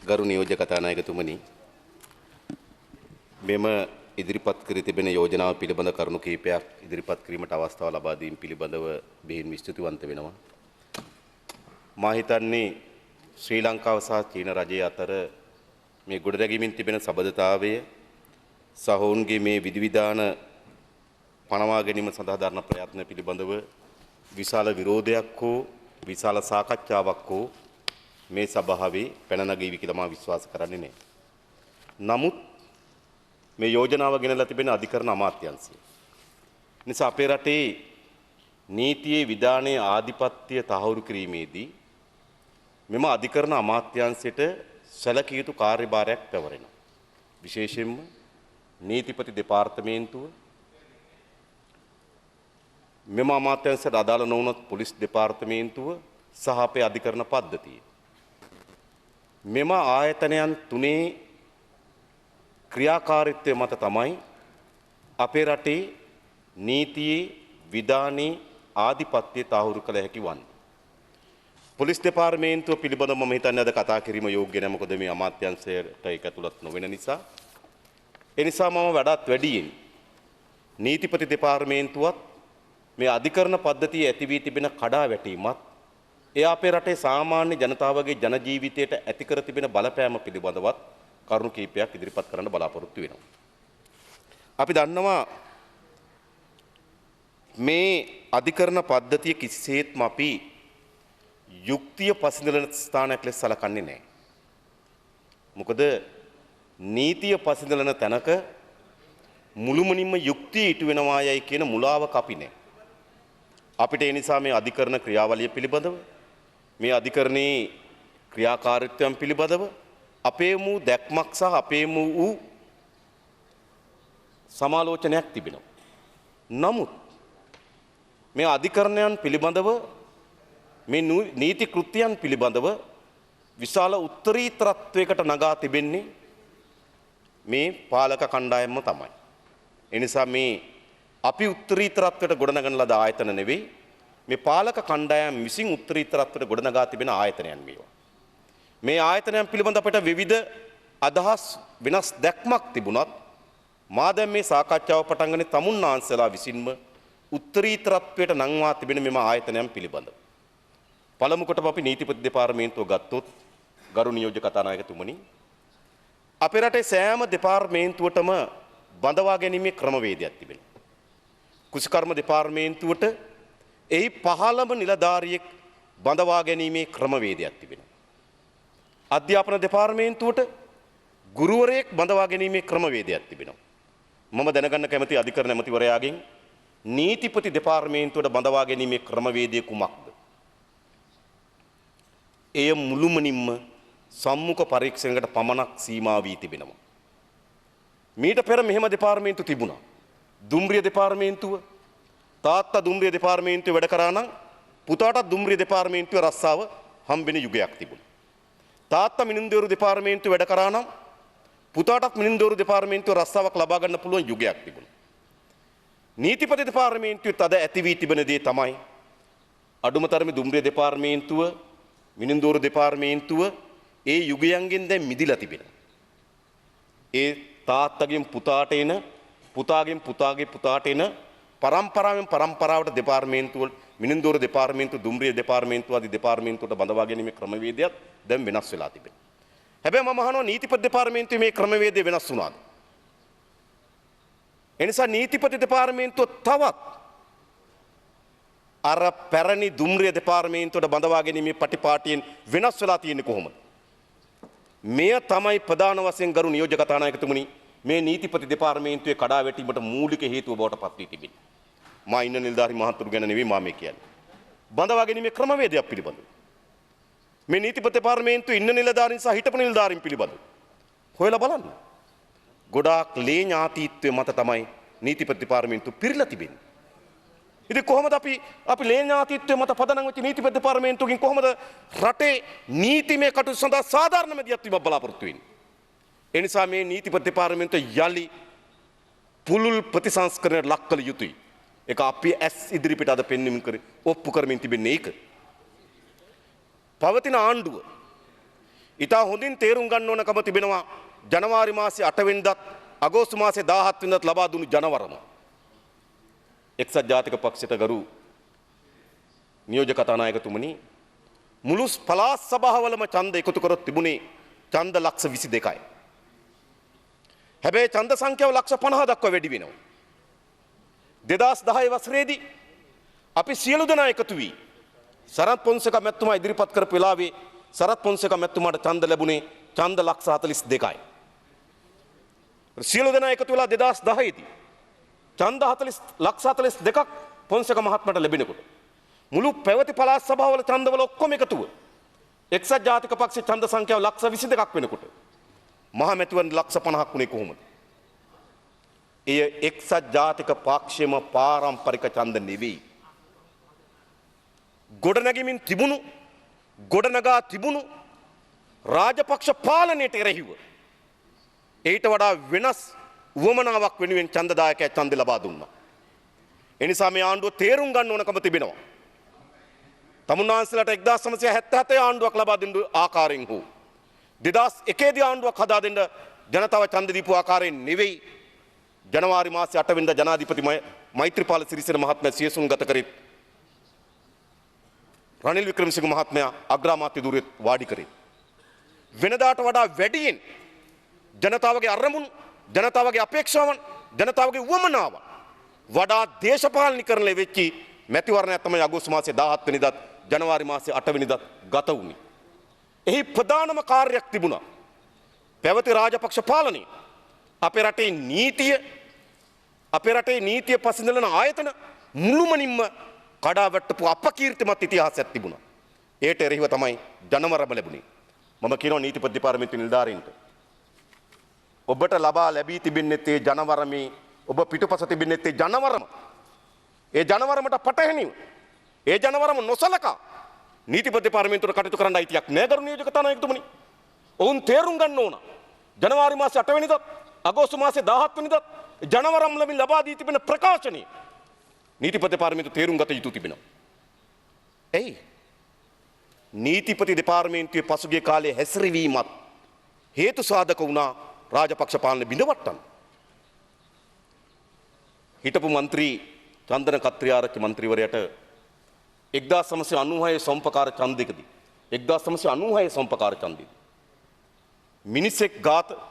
ගරු නියෝජ්‍ය කතානායකතුමනි මෙම ඉදිරිපත් කර තිබෙන යෝජනාව පිළිබඳ කරුණු කිහිපයක් ඉදිරිපත් කිරීමට අවස්ථාව ලබා දීම පිළිබඳව බෙහෙවින් ස්තුතිවන්ත වෙනවා. මා හිතන්නේ ශ්‍රී ලංකාව සහ චීන රජය අතර මේ ගොඩනැගීමෙන් තිබෙන සබඳතාවය සහෝන්ගේ මේ විධිවිධාන පනවා ගැනීම සඳහා දරන ප්‍රයත්න පිළිබඳව විශාල විරෝධයක් හෝ විශාල සාකච්ඡාවක් හෝ මේ සභාවේ පැන නගීවි කියලා මා විශ්වාස කරන්නේ නැහැ. නමුත් මේ යෝජනාව ගෙනලා තිබෙන අධිකරණ අමාත්‍යාංශය නිසා අපේ රටේ නීතියේ විධානයේ ආධිපත්‍ය තහවුරු කිරීමේදී මෙම අධිකරණ අමාත්‍යාංශයට සැලකිය යුතු කාර්යභාරයක් පැවරෙනවා. විශේෂයෙන්ම නීතිපති දෙපාර්තමේන්තුව මෙම අමාත්‍යාංශයට අදාළ නොවුනත් පොලිස් දෙපාර්තමේන්තුව සහ අපේ අධිකරණ පද්ධතිය මෙම ආයතනයන් තුනේ ක්‍රියාකාරීත්වය මත තමයි අපේ රටේ නීතියේ විධානයේ ආධිපත්‍ය තහවුරු කළ හැකි වන්නේ. පොලිස් දෙපාර්තමේන්තුව පිළිබඳව මම හිතන්නේ අද කතා කිරීම යෝග්‍ය නැහැ. මොකද මේ අමාත්‍යාංශයට ඒක ඇතුළත් නොවන නිසා. ඒ නිසා මම වඩාත් වැඩියෙන් නීතිපති දෙපාර්තමේන්තුවත් මේ අධිකරණ පද්ධතියේ ඇති වී තිබෙන කඩාවැටීමත් ඒ අපේ රටේ සාමාන්‍ය ජනතාවගේ ජන ජීවිතයට ඇති කර තිබෙන බලපෑම පිළිබඳවත් කරුණු කීපයක් ඉදිරිපත් කරන්න බලාපොරොත්තු වෙනවා. අපි දන්නවා මේ අධිකරණ පද්ධතිය කිසිසේත්ම අපි යුක්තිය පසඳලන ස්ථානයක් ලෙස සලකන්නේ නැහැ. මොකද නීතිය පසඳලන තැනක මුළුමනින්ම යුක්තිය ඉටු වෙනවා යයි කියන මුලාවක අපි නැහැ. අපිට ඒ නිසා මේ අධිකරණ ක්‍රියාවලිය පිළිබඳව මේ අධිකරණයේ ක්‍රියාකාරීත්වයන් පිළිබඳව අපේ මූ දැක්මක් සහ අපේ මූ සමාලෝචනයක් තිබෙනවා. නමුත් මේ අධිකරණයන් පිළිබඳව මේ නීති කෘත්‍යයන් පිළිබඳව විශාල උත්තරීතරත්වයකට නගා තිබෙන්නේ මේ පාලක කණ්ඩායමම තමයි. ඒ නිසා මේ අපි උත්තරීතරත්වයට ගොඩනගන ලද ආයතන නෙවෙයි මේ පාලක කණ්ඩායම් විසින් උත්තරීතරත්වයට ගොඩනගා තිබෙන ආයතනයන් මේවා. මේ ආයතනයන් පිළිබඳ අපට විවිධ අදහස් වෙනස් දැක්මක් තිබුණත් මා දැන් මේ සාකච්ඡාව පටන් ගන්නේ තමුන්නාන්සලා විසින්ම උත්තරීතරත්වයට නංවා තිබෙන මෙම ආයතනයන් පිළිබඳව. පළමු කොටම අපි නීතිපති දෙපාර්තමේන්තුව ගත්තොත් ගරු නියෝජ්‍ය කතානායකතුමනි අපේ රටේ සෑම දෙපාර්තමේන්තුවටම බඳවා ගැනීමේ ක්‍රමවේදයක් තිබෙනවා. කුසිකර්ම දෙපාර්තමේන්තුවට එහි 15ම නිලධාරියෙක් බඳවා ගැනීමේ ක්‍රමවේදයක් තිබෙනවා. අධ්‍යාපන දෙපාර්තමේන්තුවට ගුරුවරයෙක් බඳවා ගැනීමේ ක්‍රමවේදයක් තිබෙනවා. මම දැනගන්න කැමති අධිකරණ ඇමතිවරයාගෙන් නීතිපති දෙපාර්තමේන්තුවට බඳවා ගැනීමේ ක්‍රමවේදය කුමක්ද? එය මුළුමනින්ම සම්මුඛ පරීක්ෂණයකට පමණක් සීමා වී තිබෙනවා. මීට පෙර මෙහෙම දෙපාර්තමේන්තු තිබුණා. දුම්රිය දෙපාර්තමේන්තුව තාත්තා දුම්රිය දෙපාර්තමේන්තුවේ වැඩ කරා නම් පුතාටත් දුම්රිය දෙපාර්තමේන්තුවේ රස්සාව හම්බෙන යුගයක් තිබුණා. තාත්තා මිනින්දේරු දෙපාර්තමේන්තුවේ වැඩ කරා නම් පුතාටත් මිනින්දේරු දෙපාර්තමේන්තුවේ රස්සාවක් ලබා ගන්න පුළුවන් යුගයක් තිබුණා. නීතිපති දෙපාර්තමේන්තුවේ තද ඇති වී තිබෙන දේ තමයි අඩුම තරමේ දුම්රිය දෙපාර්තමේන්තුව මිනින්දේරු දෙපාර්තමේන්තුව ඒ යුගයන්ගෙන් දැන් මිදිලා තිබෙනවා. ඒ තාත්තගෙන් පුතාට එන පුතාගෙන් පුතාගේ පුතාට එන පරම්පරාවෙන් පරම්පරාවට දෙපාර්තමේන්තුවල මිනින්දෝර දෙපාර්තමේන්තුව දුම්රිය දෙපාර්තමේන්තුව ආදී දෙපාර්තමේන්තුවට බඳවා ගැනීමේ ක්‍රමවේදයක් දැන් වෙනස් වෙලා තිබෙනවා. හැබැයි මම අහනවා නීතිපති දෙපාර්තමේන්තුවේ මේ ක්‍රමවේදය වෙනස් වුණාද? එනිසා නීතිපති දෙපාර්තමේන්තුව තවත් අර පැරණි දුම්රිය දෙපාර්තමේන්තුවට බඳවා ගැනීමේ පටිපාටියෙන් වෙනස් වෙලා තියෙන්නේ කොහොමද? මෙය තමයි ප්‍රධාන වශයෙන් ගරු නියෝජ්‍ය කතානායකතුමනි මේ නීතිපති දෙපාර්තමේන්තුවේ කඩාවැටීමට මූලික හේතුව බවට පත් වී තිබෙනවා. මා ඉන්න නිලධාරි මහතුරු ගැන නෙවෙයි මා මේ කියන්නේ. බඳවා ගැනීමේ ක්‍රමවේදයක් පිළිබඳව. මේ නීතිපති දෙපාර්තමේන්තුවේ ඉන්න නිලධාරීන් සහ හිටපු නිලධාරීන් පිළිබඳව හොයලා බලන්න. ගොඩාක් ලේ ඥාතීත්වයේ මත තමයි නීතිපති දෙපාර්තමේන්තුව පිරීලා තිබෙන්නේ. ඉතින් කොහොමද අපි ලේ ඥාතීත්වයේ මත පදනම් වෙච්ච නීතිපති දෙපාර්තමේන්තුවකින් කොහොමද රටේ නීතිමය කටයුතු සඳහා සාධාරණ මැදිහත් වීමක් බලාපොරොත්තු වෙන්නේ? ඒ නිසා මේ නීතිපති දෙපාර්තමේන්තුව යලි පුළුල් ප්‍රතිසංස්කරණයට ලක් කළ යුතුයි. ඒක අපි ඇස් ඉදිරිපිට අද පෙන්වීම ඔප්පු කරමින් තිබෙන්නේ ඒක. පවතින ආණ්ඩුව ඉතා හොඳින් තේරුම් ගන්න ඕනකම තිබෙනවා ජනවාරි මාසේ 8 වෙනිදාත් අගෝස්තු මාසේ 17 වෙනිදාත් ලබා දුන්නු ජනවරම. එක්සත් ජාතික පක්ෂයට ගරු නියෝජක කතානායකතුමනි මුළු පළාත් සභාවලම ඡන්ද එකතු කරොත් තිබුණේ ඡන්ද ලක්ෂ 22යි. හැබැයි ඡන්ද සංඛ්‍යාව ලක්ෂ 50 දක්වා වැඩි වෙනවා. 2010 වසරේදී අපි සියලු දෙනා එකතු වී සරත් පොන්සේක මැතිතුමා ඉදිරිපත් කරපු වෙලාවේ සරත් පොන්සේක මැතිතුමාට ඡන්ද ලැබුණේ ඡන්ද ලක්ෂ 42යි. සියලු දෙනා එකතු වෙලා 2010 දී ඡන්ද ලක්ෂ 42ක් පොන්සේක මහත්මයාට ලැබෙනකොට මුළු පැවති පළාත් සභාවල ඡන්දවල ඔක්කොම එකතුව එක්සත් ජාතික පක්ෂයේ ඡන්ද සංඛ්‍යාව ලක්ෂ 22ක් වෙනකොට මහ මැතිවරණ ලක්ෂ 50ක් වුණේ කොහොමද? එය එක්සත් ජාතික පක්ෂයේම පාරම්පරික ඡන්ද නෙවෙයි. ගොඩනැගීමින් තිබුණු ගොඩනගා තිබුණු රාජපක්ෂ පාලනයට එරෙහිව ඊට වඩා වෙනස් උවමනාවක් වෙනුවෙන් ඡන්දදායකයා ඡන්ද ලබා දුන්නා. එනිසා මේ ආණ්ඩුව තේරුම් ගන්න ඕනකම තිබෙනවා. තමුන්නාන්සලට 1977 ආණ්ඩුවක් ලබා දෙන්න ආකාරයෙන් හෝ 2001 දී ආණ්ඩුවක් හදා දෙන්න ජනතාව ඡන්ද දීපු ආකාරයෙන් නෙවෙයි ජනවාරි මාසේ 8 වෙනිදා ජනාධිපති මෛත්‍රීපාල සිරිසේන මහත්මයා සියසුන් ගත කරේ රනිල් වික්‍රමසිංහ මහත්මයා අග්‍රාමාත්‍ය ධුරයේ වාඩි කරේ. වෙනදාට වඩා වැඩියෙන් ජනතාවගේ අරමුණු ජනතාවගේ අපේක්ෂාවන් ජනතාවගේ උවමනාවන් වඩා දේශපාලනීකරණය වෙච්චි මැතිවරණයක් තමයි අගෝස්තු මාසේ 17 වෙනිදාත් ජනවාරි මාසේ 8 වෙනිදාත් ගත වුණේ. එහි ප්‍රධානම කාර්යයක් තිබුණා. පැවති රාජපක්ෂ පාලනය අපේ රටේ නීතිය පසඳලන ආයතන මුළුමනින්ම කඩාවැට්ටපු අපකීර්තිමත් ඉතිහාසයක් තිබුණා. ඒට එරෙහිව තමයි ජනවරම ලැබුණේ. මම කියනවා නීතිපති දෙපාර්තමේන්තුවේ නිලධාරීන්ට ඔබට ලබා ලැබී තිබෙන්නේත් ඒ ජනවරමේ ඔබ පිටුපස තිබෙන්නේත් ඒ ජනවරම. ඒ ජනවරමට පටහැනිව ඒ ජනවරම නොසලකා නීතිපති දෙපාර්තමේන්තුවට කටයුතු කරන්න අයිතියක් නැහැ ගරු නියෝජක කතානායකතුමනි. ඔවුන් තේරුම් ගන්න ඕන. ජනවාරි මාසේ 8 වෙනිදා අගෝස්තු මාසේ 17 වෙනිදා ජනවරම් ලැබින් ලබා දී තිබෙන ප්‍රකාශනයේ නීතිපති දෙපාර්තමේන්තුව තේරුම් ගත යුතු තිබෙනවා. එයි නීතිපති දෙපාර්තමේන්තුවේ පසුගිය කාලයේ හැසිරවීමත් හේතු සාධක වුණා රාජපක්ෂ පාලනය බිඳවට්ටන්න. හිටපු මන්ත්‍රී චන්දන කත්රිආරච්චි මන්ත්‍රීවරයාට 1996 සම්පකාර ඡන්දයකදී 1996 සම්පකාර ඡන්දයේදී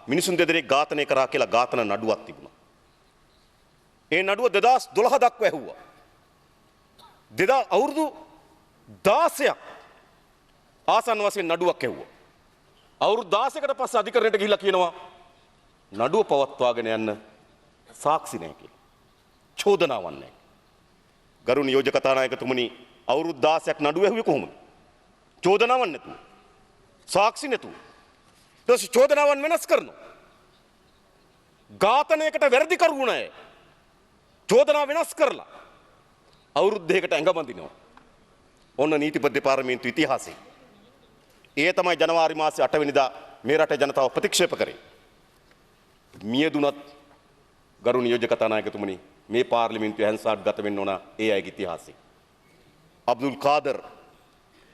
මිනිසුන් දෙදෙනෙක් ඝාතනය කරා කියලා ඝාතන නඩුවක් තිබුණා. ඒ නඩුව 2012 දක්වා ඇහුවා. අවුරුදු 16ක් ආසන්න වශයෙන් නඩුවක් ඇහුවා. අවුරුදු 16කට පස්සේ අධිකරණයට ගිහිල්ලා කියනවා නඩුව පවත්වාගෙන යන්න සාක්ෂි නැහැ කියලා. චෝදනාවක් නැහැ. ගරු නියෝජක කතානායකතුමනි අවුරුදු 16ක් නඩුව ඇහුවේ කොහොමද? චෝදනාවක් නැතුව. සාක්ෂි නැතුව. ඊට චෝදනාවන් වෙනස් කරනවා. ඝාතනයකට වැරදි කරුණු නැහැ. චෝදනාව වෙනස් කරලා අවුරුදු දෙකකට ඇඟ බඳිනවා. ඔන්න නීතිපති දෙපාර්තමේන්තු ඉතිහාසය. ඒ තමයි ජනවාරි මාසේ 8 වෙනිදා මේ රටේ ජනතාව ප්‍රතික්ෂේප කරේ. මියදුනත් ගරු නියෝජක කතානායකතුමනි මේ පාර්ලිමේන්තුවේ හැන්සාට් ගත වෙන්න ඕන ඒ අයගේ ඉතිහාසය. අබ්දුල් කාදර්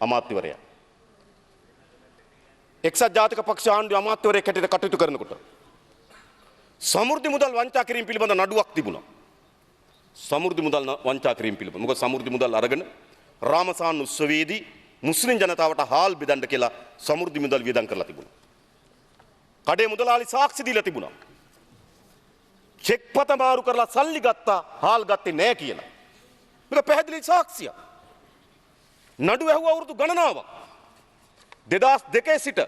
අමාත්‍යවරයා එක්සත් ජාතික පක්ෂ ආණ්ඩුවේ අමාත්‍යවරයෙක් හැටියට කටයුතු කරනකොට සමෘද්ධි මුදල් වංචා කිරීම පිළිබඳ නඩුවක් තිබුණා. සමෘද්ධි මුදල් වංචා කිරීම පිළිබඳ. මොකද සමෘද්ධි මුදල් අරගෙන රාමසාන් උත්සවයේදී මුස්ලිම් ජනතාවට හාල් බෙදන්න කියලා සමෘද්ධි මුදල් වියදම් කරලා තිබුණා. කඩේ මුදලාලි සාක්ෂි දීලා තිබුණා. චෙක් පත මාරු කරලා සල්ලි ගත්තා හාල් ගත්තේ නැහැ කියලා. මේක පැහැදිලි සාක්ෂියක්. නඩුව ඇහුව අවුරුදු ගණනාවක් 2002 සිට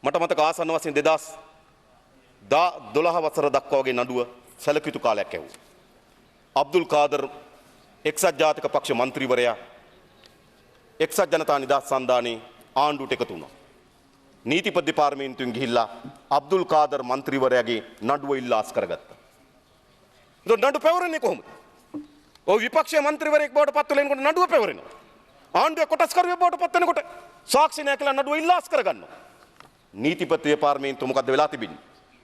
මට මතක ආසන්න වශයෙන් 2012 වසර දක්වා වගේ නඩුව සැලකියුතු කාලයක් ඇහුවා. අබ්දුල් කාදර් එක්සත් ජාතික පක්ෂ මන්ත්‍රීවරයා එක්සත් ජනතා නිදහස් සන්ධානයේ ආණ්ඩුවට එකතු වුණා. නීතිපති දෙපාර්තමේන්තුවෙන් ගිහිල්ලා අබ්දුල් කාදර් මන්ත්‍රීවරයාගේ නඩුව ඉල්ලාස් කරගත්තා. ඒක නඩුව පැවරන්නේ කොහොමද? ඔය විපක්ෂයේ මන්ත්‍රීවරයෙක් බවට පත් වෙනකොට නඩුව පැවරෙනවා. ආණ්ඩුවේ කොටස්කරුවෙක් බවට පත් වෙනකොට සාක්ෂි නැහැ කියලා නඩුව ඉල්ලාස් කරගන්නවා. නීතිපති දෙපාර්තමේන්තුව මොකද්ද වෙලා තිබෙන්නේ?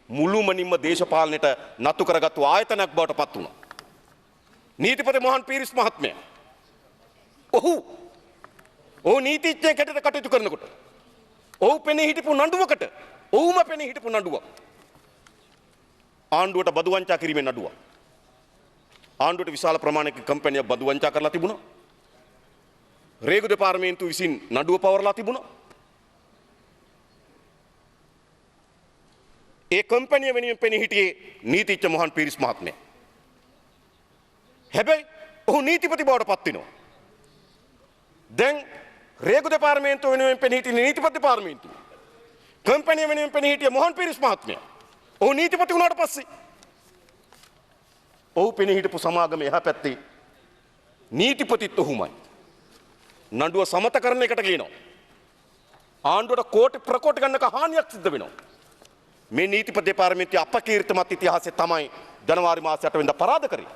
මුළුමනින්ම දේශපාලනයට නතු කරගත්තු ආයතනයක් බවට පත් වුණා. නීතිපති මොහන් පීරිස් මහත්මයා ඔහු නීතිඥයෙක් හැටියට කටයුතු කරනකොට ඔව් පෙනී හිටපු නඩුවකට ඔව්ම පෙනී හිටපු නඩුවක්. ආණ්ඩුවට බදු වංචා කිරීමේ නඩුවක්. ආණ්ඩුවට විශාල ප්‍රමාණයක කම්පැනියක් බදු වංචා කරලා තිබුණා. රේගු දෙපාර්තමේන්තුව විසින් නඩුව පවරලා තිබුණා. ඒ කම්පැනිය වෙනුවෙන් පෙනී හිටියේ නීතිඥ මොහන් පීරිස් මහත්මයා. හැබැයි ඔහු නීතිපති බවට පත් වෙනවා. දැන් රේගු දෙපාර්තමේන්තුව වෙනුවෙන් පෙනී හිටියේ නීතිපති දෙපාර්තමේන්තුව. කම්පැනිය වෙනුවෙන් පෙනී හිටියේ මොහන් පීරිස් මහත්මයා. ඔහු නීතිපති වුණාට පස්සේ ඔහු පෙනී හිටපු සමාගම එහා පැත්තේ නීතිපතිත් ඔහුමයි. නඩුව සමත කරන එකට කියනවා. ආණ්ඩුවට කෝටි ප්‍රකෝටි ගණනක හානියක් සිද්ධ වෙනවා. මේ නීතිපති දෙපාර්තමේන්තුවේ අපකීර්තිමත් ඉතිහාසය තමයි ජනවාරි මාසයේ 8 වෙනිදා පරාද කරේ.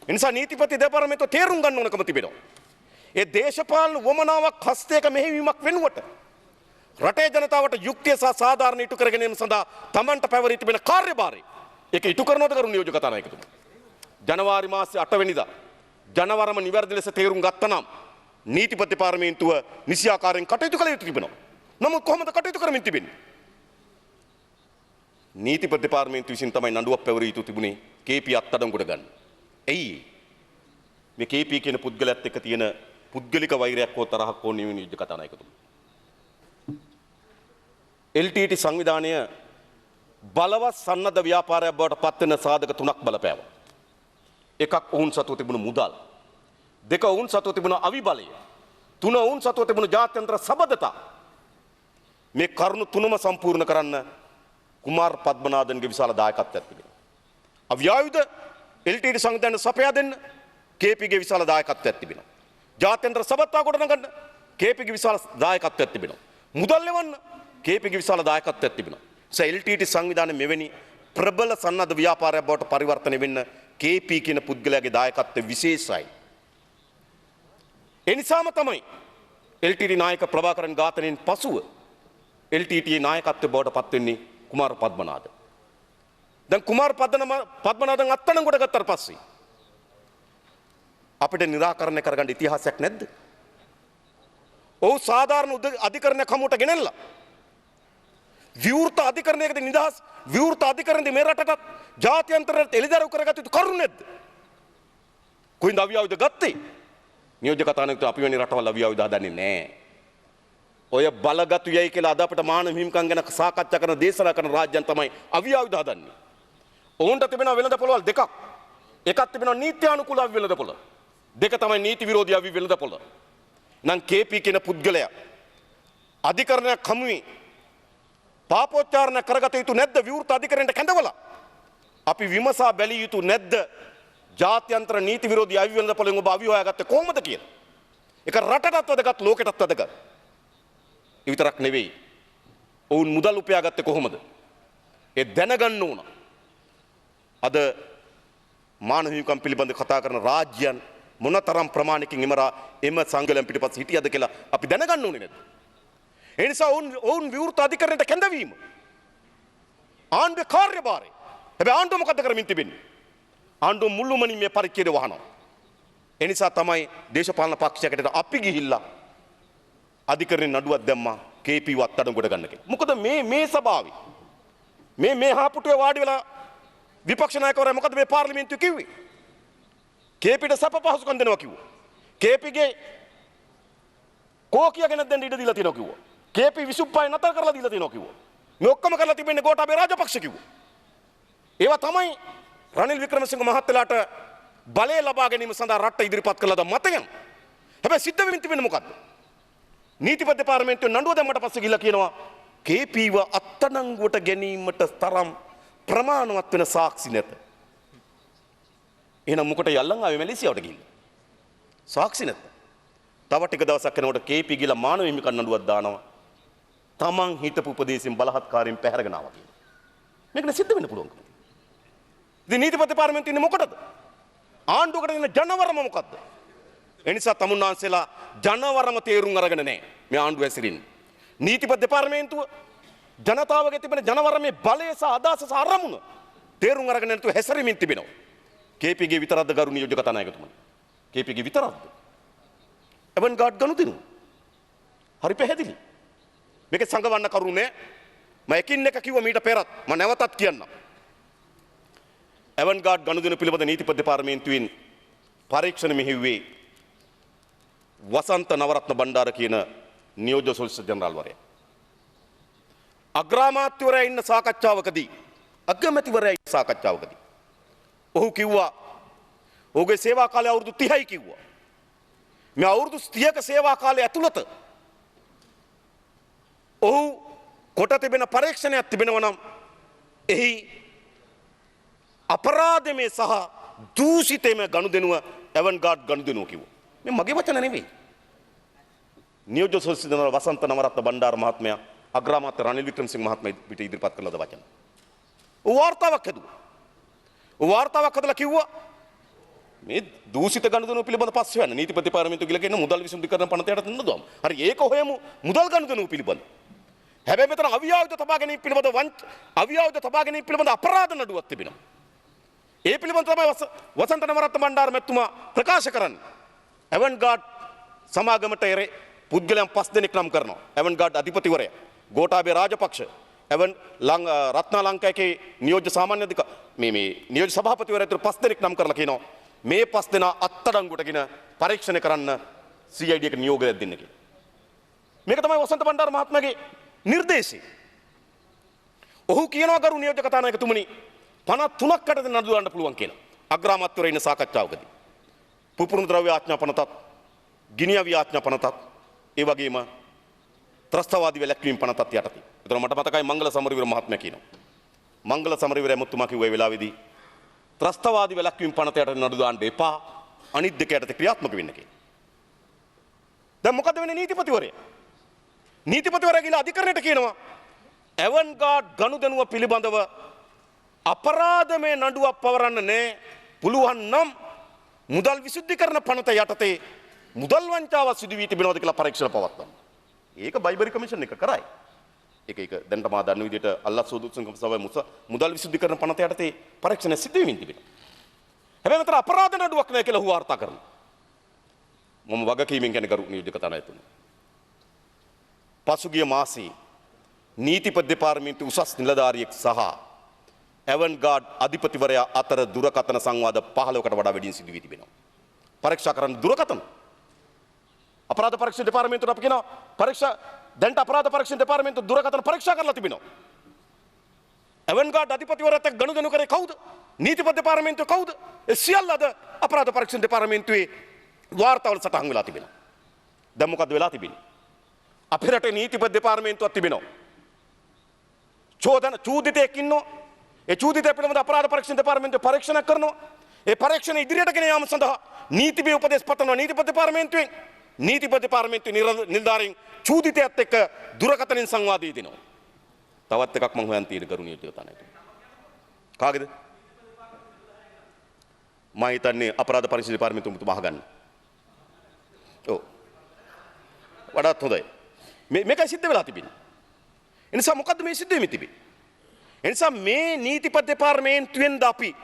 ඒ නිසා නීතිපති දෙපාර්තමේන්තුව තේරුම් ගන්න ඕනකම තිබෙනවා. ඒ දේශපාලන වමනාවක් හස්තයක මෙහෙයවීමක් වෙනුවට රටේ ජනතාවට යුක්තිය සහ සාධාරණ ඉටු කර ගැනීම සඳහා තමන්ට පැවරී තිබෙන කාර්යභාරය ඒක ඉටු කරනවද කරු නියෝජක කතානායකතුමා. ජනවාරි මාසයේ 8 වෙනිදා ජනවරම නිවැරදි ලෙස තේරුම් ගත්තනම් නීතිපති දෙපාර්තමේන්තුව නිසියාකාරයෙන් කටයුතු කළ යුතු තිබෙනවා. නමුත් කොහොමද කටයුතු කරමින් තිබෙන්නේ? නීතිපති දෙපාර්තමේන්තුව විසින් තමයි නඩුවක් පැවරිය යුතු තිබුණේ KP අත්අඩංගුවට ගන්න. ඇයි මේ KP කියන පුද්ගලයාත් එක්ක තියෙන පුද්ගලික වෛරයක් හෝ තරහක් හෝ නියෝජක නියෝජක කතානායකතුමා. LTT සංවිධානය බලවත් සන්නද්ධ ව්‍යාපාරයක් බවට පත් වෙන සාධක තුනක් බලපෑවා. එකක් ඔවුන් සතුව තිබුණු මුදල්. දෙක ඔවුන් සතුව තිබුණු අවිබලය. තුන ඔවුන් සතුව තිබුණු ජාත්‍යන්තර සබඳතා. මේ කරුණු තුනම සම්පූර්ණ කරන්න කුමාර් පද්මනාදන්ගේ විශාල දායකත්වයක් තිබෙනවා. අව්‍යායුධ LTT සංවිධානය සපයා දෙන්න KPගේ විශාල දායකත්වයක් තිබෙනවා. ජාත්‍යන්තර සබඳතා ගොඩනගන්න KPගේ විශාල දායකත්වයක් තිබෙනවා. මුදල් ලෙවන්න KPගේ විශාල දායකත්වයක් තිබෙනවා. LTT සංවිධානය මෙවැනි ප්‍රබල සන්නද්ධ ව්‍යාපාරයක් බවට පරිවර්තනය වෙන්න KP කියන පුද්ගලයාගේ දායකත්වය විශේෂයි. ඒ නිසාම තමයි LTT නායක ප්‍රභාකරන් ඝාතනයෙන් පසුව LTT නායකත්වය බවට පත් වෙන්නේ කුමාර පද්මනාද. දැන් කුමාර පද්මනාදන් අත්අඩංගුවට ගත්තාට පස්සේ අපිට निराකරණය කරගන්න ඉතිහාසයක් නැද්ද? ඔව් සාධාරණ අධිකරණයක් හමුවට ගෙනල්ලා විවෘත අධිකරණයකද නිදහස් විවෘත අධිකරණද මේ රටට ජාත්‍යන්තරයට එළිදරව් කරගත යුතු කරුණ නැද්ද? කොයින්ද අවියාවිද ගත්තේ? නියෝජක කතානායකතුමා අපි වෙන රටවල් අවියාවිද හදන්නේ නැහැ. ඔය බලගතු යයි කියලා අද අපිට මානව හිමිකම් ගැන සාකච්ඡා කරන දේශනා කරන රාජ්‍යයන් තමයි අවියාවිද හදන්නේ. ඔවුන්ට තිබෙනවා වෙළඳපොළවල් දෙකක්. එකක් තිබෙනවා නීත්‍යානුකූල වෙළඳපොළ. දෙක තමයි නීති විරෝධී අවි වෙළඳපොළ. නම් KP කියන පුද්ගලයා අධිකරණයක් හමුවේ පාපෝච්චාරණ කරගත යුතු නැද්ද විවෘත අධිකරණයට කැඳවලා? අපි විමසා බැලිය යුතු නැද්ද ජාත්‍යන්තර නීති විරෝධී අවි වෙළඳපොළෙන් ඔබ අවි හොයාගත්තේ කොහොමද කියලා? ඒක රටටත් වැදගත් ලෝකෙටත් වැදගත්. ඒ විතරක් නෙවෙයි. ඔවුන් මුදල් උපයාගත්තේ කොහොමද? ඒ දැනගන්න ඕන. අද මානව හිමිකම් පිළිබඳ කතා කරන රාජ්‍යයන් මොනතරම් ප්‍රමාණිකින් එම සංගලම් පිටිපස්ස හිටියද කියලා අපි දැනගන්න ඕනේ නේද? ඒ නිසා ඔවුන් විවෘත අධිකරණයට කැඳවීම ආණ්ඩුවේ කාර්යභාරය. හැබැයි ආණ්ඩුව මොකද කරමින් තිබෙන්නේ? ආණ්ඩුව මුළුමනින් මේ පරිච්ඡේදය වහනවා. ඒ නිසා තමයි දේශපාලන පක්ෂයකට අපි ගිහිල්ලා අධිකරණේ නඩුවක් දැම්මා KP අත්අඩංගුවට ගන්න කියලා. මොකද මේ සභාවේ මේ හාපුටුවේ වාඩි වෙලා විපක්ෂ නායකවරයා මොකද මේ පාර්ලිමේන්තුවේ කිව්වේ? KPට සප පහසුකම් දෙනවා කිව්වා. KPගේ කෝකිය ගැන දෙන්න ඉඩ දීලා තියෙනවා කිව්වා. KP විසුප්පාය නතර කරලා දීලා තියෙනවා කිව්වා. මේ ඔක්කොම කරලා තිබෙන්නේ ගෝඨාභය රාජපක්ෂ කිව්වා. ඒවා තමයි රනිල් වික්‍රමසිංහ මහත්තයාට බලය ලබා ගැනීම සඳහා රට ඉදිරිපත් කළාද මතයන්. හැබැයි සිද්ධ වෙමින් තිබෙන්නේ මොකද්ද? නීතිපති දෙපාර්තමේන්තුවේ නඩුව දැම්මට පස්සේ ගිහලා කියනවා KPව අත්අඩංගුවට ගැනීමට තරම් ප්‍රමාණවත් වෙන සාක්ෂි නැත. එහෙනම් මොකට යල්ලන් ආවේ මැලේසියාවට ගිහින්? සාක්ෂි නැත. තව ටික දවසක් යනකොට KP ගිහලා මානව හිමිකම් නඩුවක් දානවා. තමන් හිතපු උපදේශයෙන් බලහත්කාරයෙන් පැහැරගෙන ආවා කියලා. මේකනේ සිද්ධ වෙන්න පුළුවන්. ඉතින් නීතිපති දෙපාර්තමේන්තුවේ ඉන්නේ මොකටද? ආණ්ඩුවකට දෙන ජනවරම මොකද්ද? ඒ නිසා තමුන්නාන්සේලා ජනවරම තේරුම් අරගෙන නැහැ මේ ආණ්ඩුව ඇසිරින්නේ. නීතිපති දෙපාර්තමේන්තුව ජනතාවගේ තිබෙන ජනවරමේ බලය සහ අදහස සහ අරමුණ තේරුම් අරගෙන නැතුව හැසිරීමෙන් තිබෙනවා. KPගේ විතරක්ද ගරු නියෝජක කතානායකතුමනි? KPගේ විතරක්ද? එවන් ගාඩ් ගනුදෙනු. හරි පැහැදිලි. මේක සංගවන්න කරුණේ මම එකින් එක කිව්ව මීට පෙරත් මම නැවතත් කියන්නම්. ඇවන්ගාඩ් ගනුදෙනු පිළිබඳ නීතිපති දෙපාර්තමේන්තුවෙන් පරීක්ෂණ මෙහෙයුවේ වසන්ත නවරත්න බණ්ඩාර කියන නියෝජ්‍ය සොලිසිටර් ජෙනරාල්වරයා. අග්‍රාමාත්‍යවරයා ඉන්න සාකච්ඡාවකදී අගමැතිවරයා ඉන්න සාකච්ඡාවකදී ඔහු කිව්වා ඔහුගේ සේවා කාලය අවුරුදු 30යි කිව්වා. මේ අවුරුදු 30ක සේවා කාලය ඇතුළත ඔහු කොට තිබෙන පරීක්ෂණයක් තිබෙනවා නම් එහි අපරාධමය සහ දූෂිතමය ගනුදෙනුව ඇවන්ගාඩ් ගනුදෙනුව කිව්වා. මේ මගේ වචන නෙවෙයි. නියෝජ්‍ය සොලිසිටර් ජෙනරාල් වසන්ත නවරත්න බණ්ඩාර මහත්මයා අග්‍රාමාත්‍ය රනිල් වික්‍රමසිංහ මහත්මයා පිට ඉදිරිපත් කළ වචන. වාර්තාවක් හදුවා. වාර්තාවක් හදලා කිව්වා මේ දූෂිත ගනුදෙනුව පිළිබඳ පස්සේ වෙන නීතිපති දෙපාර්තමේන්තුව කියලා කියන මුදල් විසඳුම්කරන පනතයට නඳුවම්. හරි ඒක හොයමු මුදල් ගනුදෙනුව පිළිබඳ. හැබැයි මෙතන අවියාවුද තබා ගැනීම පිළිබඳ අවියාවුද තබා ගැනීම පිළිබඳ අපරාධ නඩුවක් තිබෙනවා. ඒ පිළිබඳ තමයි වසන්ත නවරත්න බණ්ඩාර මැතිතුමා ප්‍රකාශ කරන්නේ. ඇවන්ගාඩ් සමාගමට එරේ පුද්ගලයන් 5 දෙනෙක් නම් කරනවා. ඇවන්ගාඩ් අධිපතිවරයා ගෝඨාභය රාජපක්ෂ රත්නාලංකාවේ නියෝජ්‍ය සාමාන්‍ය මේ නියෝජ්‍ය සභාපතිවරයා ඇතුළු 5 දෙනෙක් නම් කරලා කියනවා මේ 5 දෙනා අත්අඩංගුවටගෙන පරීක්ෂණ කරන්න CID එකට නියෝගයක් දෙන්න කියලා. මේක තමයි වසන්ත බණ්ඩාර මහත්මයාගේ නිර්දේශය. ඔහු කියනවා ගරු නියෝජ්‍ය කතානායකතුමනි 53ක් කට නඩු දාන්න පුළුවන් කියලා. අග්‍රාමාත්‍යවරයා ඉන්න සාකච්ඡාවකදී. පුපුරුණු ද්‍රව්‍ය ආඥා පනතත්, ගිනි අවි ආඥා පනතත්, ඒ වගේම ත්‍රස්තවාදී වැළැක්වීම පනතත් යටතේ. ඒතර මට මතකයි මංගල සමරවීර මහත්මයා කියනවා. මංගල සමරවීර එමුතුමා කිව්වා ඒ වෙලාවේදී ත්‍රස්තවාදී වැළැක්වීම පනත යට නඩු දාන්න එපා. අනිත් දෙක යටතේ ක්‍රියාත්මක වෙන්න කියලා. දැන් මොකද වෙන්නේ නීතිපතිවරයා? නීතිපතිවරයා ගිහලා අධිකරණයට කියනවා ඇවන්ගාඩ් ගනුදෙනුව පිළිබඳව අපරාධමය නඩුවක් පවරන්න නෑ. පුළුවන් නම් මුදල් විසුද්ධිකරණ පනත යටතේ මුදල් වංචාවක් සිදු වී තිබෙනවද කියලා පරීක්ෂණ පවත්වන්න. ඒක බයිබරි කමිෂන් එක කරයි. ඒක දැන් තමා දන්න විදිහට අල්ලාහ් සෝදුසුන්කම් සභාවේ මුදල් විසුද්ධිකරණ පනත යටතේ පරීක්ෂණ සිදු වෙමින් තිබෙනවා. හැබැයි මෙතන අපරාධ නඩුවක් නෑ කියලා ඔහු වාර්තා කරනවා. මම වගකීමෙන් කියන්නේ ගරු නියෝජ්‍ය කතානායකතුමනි. පසුගිය මාසයේ නීතිපති දෙපාර්තමේන්තුවේ උසස් නිලධාරියෙක් සහ ඇවන්ගාඩ් අධිපතිවරයා අතර දුරකථන සංවාද 15කට වඩා වැඩියෙන් සිදු වී තිබෙනවා. පරීක්ෂා කරන්න දුරකථන. අපරාධ පරීක්ෂණ දෙපාර්තමේන්තුවට අපි කියනවා පරීක්ෂා දැන්ට අපරාධ පරීක්ෂණ දෙපාර්තමේන්තුව දුරකථන පරීක්ෂා කරලා තිබෙනවා. ඇවන්ගාඩ් අධිපතිවරයාත් එක්ක ගනුදෙනු කරේ කවුද? නීතිපති දෙපාර්තමේන්තුව කවුද? ඒ සියල්ල අද අපරාධ පරීක්ෂණ දෙපාර්තමේන්තුවේ වාර්තාවල සටහන් වෙලා තිබෙනවා. දැන් මොකද වෙලා තිබෙන්නේ? අපේ රටේ නීතිපති දෙපාර්තමේන්තුවක් තිබෙනවා. චෝදිතයෙක් ඉන්නවා. ඒ චෝදිතය පිළිබඳ අපරාධ පරීක්ෂණ දෙපාර්තමේන්තුව පරීක්ෂණ කරනවා. ඒ පරීක්ෂණ ඉදිරියට ගෙන යාම සඳහා නීතිපති උපදෙස් පතනවා නීතිපති දෙපාර්තමේන්තුවෙන්. නීතිපති දෙපාර්තමේන්තුවේ නිලධාරීන් චෝදිතයත් එක්ක දුරකථනින් සංවාදය දෙනවා. තවත් එකක් මම හොයන් තියෙන කරුණිය තමයි. කාගේද? මම හිතන්නේ අපරාධ පරීක්ෂණ දෙපාර්තමේන්තුව මුතු මහගන්න. ඔව්. වඩාත් හොඳයි. මේකයි සිද්ධ වෙලා තිබෙන්නේ. ඒ නිසා මොකද්ද මේ සිද්ධ වෙමින් තිබෙන්නේ? ඒ නිසා මේ නීතිපති දෙපාර්තමේන්තුවෙන්ද අපි